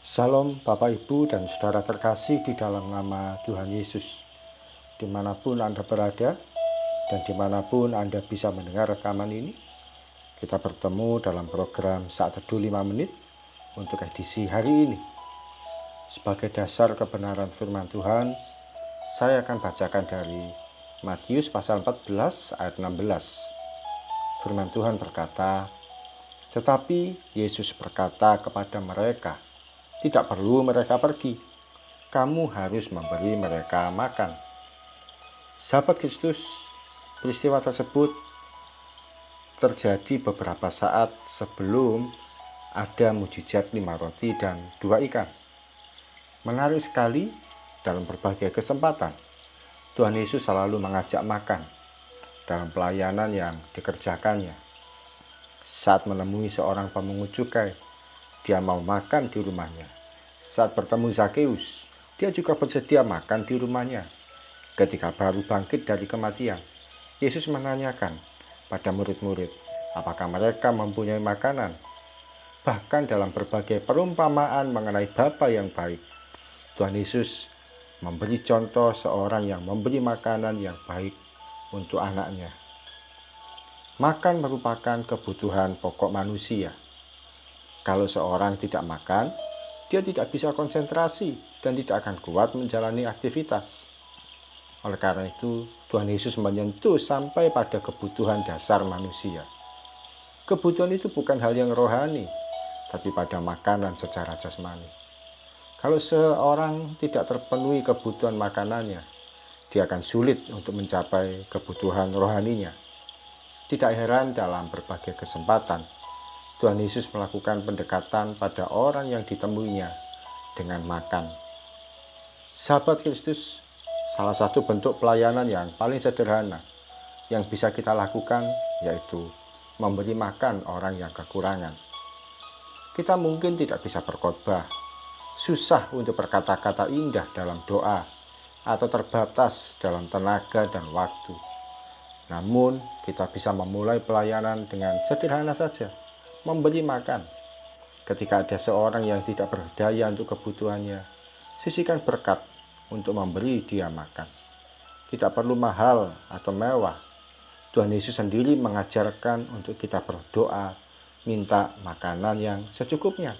Salam Bapak Ibu dan Saudara terkasih di dalam nama Tuhan Yesus. Dimanapun Anda berada dan dimanapun Anda bisa mendengar rekaman ini, kita bertemu dalam program Saat Teduh 5 Menit untuk edisi hari ini. Sebagai dasar kebenaran firman Tuhan, saya akan bacakan dari Matius pasal 14 ayat 16. Firman Tuhan berkata, "Tetapi Yesus berkata kepada mereka, tidak perlu mereka pergi. Kamu harus memberi mereka makan." Sahabat Kristus, peristiwa tersebut terjadi beberapa saat sebelum ada mujizat 5 roti dan 2 ikan. Menarik sekali, dalam berbagai kesempatan Tuhan Yesus selalu mengajak makan dalam pelayanan yang dikerjakannya. Saat menemui seorang pemungut cukai, dia mau makan di rumahnya. Saat bertemu Zakeus, dia juga bersedia makan di rumahnya. Ketika baru bangkit dari kematian, Yesus menanyakan pada murid-murid, apakah mereka mempunyai makanan. Bahkan dalam berbagai perumpamaan mengenai Bapa yang baik, Tuhan Yesus memberi contoh seorang yang memberi makanan yang baik untuk anaknya. Makan merupakan kebutuhan pokok manusia. Kalau seorang tidak makan, dia tidak bisa konsentrasi dan tidak akan kuat menjalani aktivitas. Oleh karena itu, Tuhan Yesus menyentuh sampai pada kebutuhan dasar manusia. Kebutuhan itu bukan hal yang rohani, tapi pada makanan secara jasmani. Kalau seorang tidak terpenuhi kebutuhan makanannya, dia akan sulit untuk mencapai kebutuhan rohaninya. Tidak heran dalam berbagai kesempatan, Tuhan Yesus melakukan pendekatan pada orang yang ditemuinya dengan makan. Sahabat Kristus, salah satu bentuk pelayanan yang paling sederhana yang bisa kita lakukan yaitu memberi makan orang yang kekurangan. Kita mungkin tidak bisa berkhotbah, susah untuk berkata-kata indah dalam doa, atau terbatas dalam tenaga dan waktu. Namun, kita bisa memulai pelayanan dengan sederhana saja, memberi makan. Ketika ada seorang yang tidak berdaya untuk kebutuhannya, sisihkan berkat untuk memberi dia makan. Tidak perlu mahal atau mewah. Tuhan Yesus sendiri mengajarkan untuk kita berdoa, minta makanan yang secukupnya.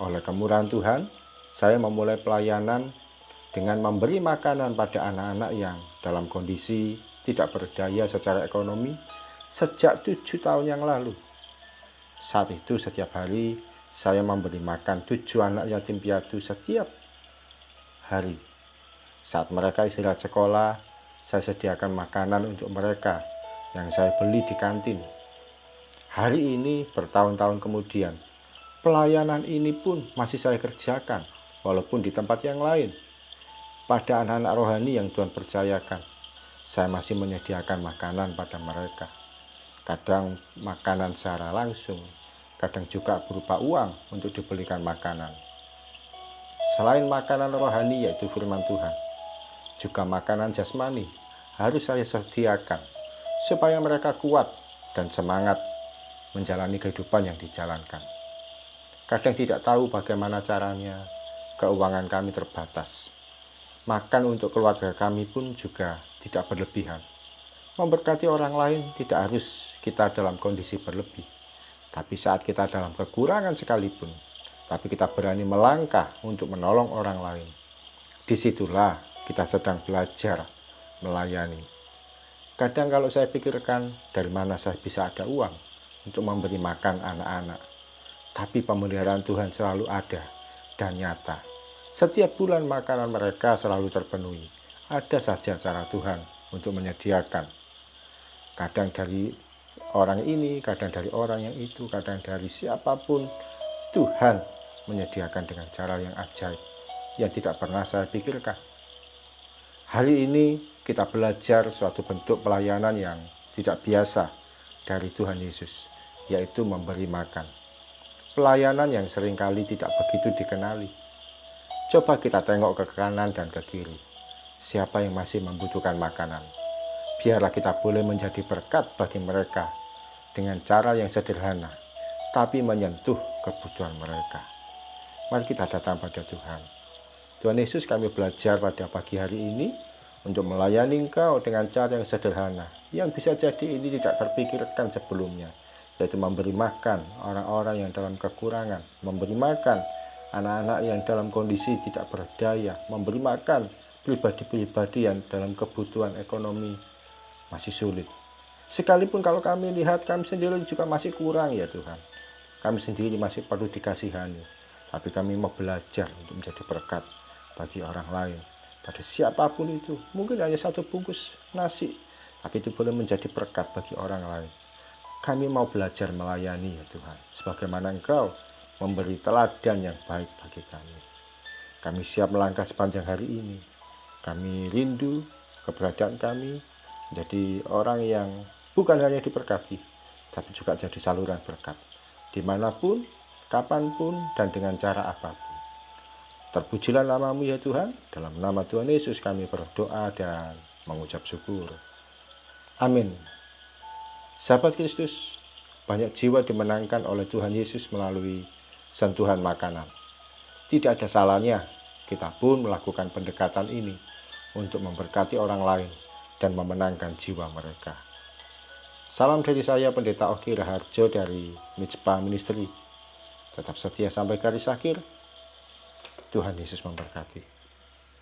Oleh kemurahan Tuhan, saya memulai pelayanan dengan memberi makanan pada anak-anak yang dalam kondisi tidak berdaya secara ekonomi sejak 7 tahun yang lalu. Saat itu setiap hari saya memberi makan 7 anak yatim piatu setiap hari. Saat mereka istirahat sekolah, saya sediakan makanan untuk mereka yang saya beli di kantin. Hari ini bertahun-tahun kemudian, pelayanan ini pun masih saya kerjakan walaupun di tempat yang lain. Pada anak-anak rohani yang Tuhan percayakan, saya masih menyediakan makanan pada mereka. Kadang makanan secara langsung, kadang juga berupa uang untuk dibelikan makanan. Selain makanan rohani yaitu firman Tuhan, juga makanan jasmani harus saya sediakan supaya mereka kuat dan semangat menjalani kehidupan yang dijalankan. Kadang tidak tahu bagaimana caranya, keuangan kami terbatas. Makan untuk keluarga kami pun juga tidak berlebihan. Memberkati orang lain tidak harus kita dalam kondisi berlebih. Tapi saat kita dalam kekurangan sekalipun, tapi kita berani melangkah untuk menolong orang lain, disitulah kita sedang belajar melayani. Kadang kalau saya pikirkan dari mana saya bisa ada uang untuk memberi makan anak-anak, tapi pemeliharaan Tuhan selalu ada dan nyata. Setiap bulan makanan mereka selalu terpenuhi. Ada saja cara Tuhan untuk menyediakan. Kadang dari orang ini, kadang dari orang yang itu, kadang dari siapapun, Tuhan menyediakan dengan cara yang ajaib yang tidak pernah saya pikirkan. Hari ini kita belajar suatu bentuk pelayanan yang tidak biasa dari Tuhan Yesus, yaitu memberi makan. Pelayanan yang seringkali tidak begitu dikenali. Coba kita tengok ke kanan dan ke kiri. Siapa yang masih membutuhkan makanan? Biarlah kita boleh menjadi berkat bagi mereka dengan cara yang sederhana, tapi menyentuh kebutuhan mereka. Mari kita datang pada Tuhan. Tuhan Yesus, kami belajar pada pagi hari ini untuk melayani Engkau dengan cara yang sederhana, yang bisa jadi ini tidak terpikirkan sebelumnya, yaitu memberi makan orang-orang yang dalam kekurangan, memberi makan anak-anak yang dalam kondisi tidak berdaya, memberi makan pribadi-pribadi yang dalam kebutuhan ekonomi masih sulit. Sekalipun kalau kami lihat kami sendiri juga masih kurang ya Tuhan. Kami sendiri masih perlu dikasihani. Tapi kami mau belajar untuk menjadi berkat bagi orang lain. Pada siapapun itu. Mungkin hanya satu bungkus nasi. Tapi itu boleh menjadi berkat bagi orang lain. Kami mau belajar melayani ya Tuhan. Sebagaimana Engkau memberi teladan yang baik bagi kami. Kami siap melangkah sepanjang hari ini. Kami rindu keberadaan kami menjadi orang yang bukan hanya diberkati, tapi juga jadi saluran berkat. Dimanapun, kapanpun, dan dengan cara apapun. Terpujilah nama-Mu ya Tuhan. Dalam nama Tuhan Yesus kami berdoa dan mengucap syukur. Amin. Sahabat Kristus, banyak jiwa dimenangkan oleh Tuhan Yesus melalui sentuhan makanan. Tidak ada salahnya kita pun melakukan pendekatan ini untuk memberkati orang lain dan memenangkan jiwa mereka. Salam dari saya, Pendeta Oki Raharjo dari Mitspa Ministry. Tetap setia sampai garis akhir. Tuhan Yesus memberkati.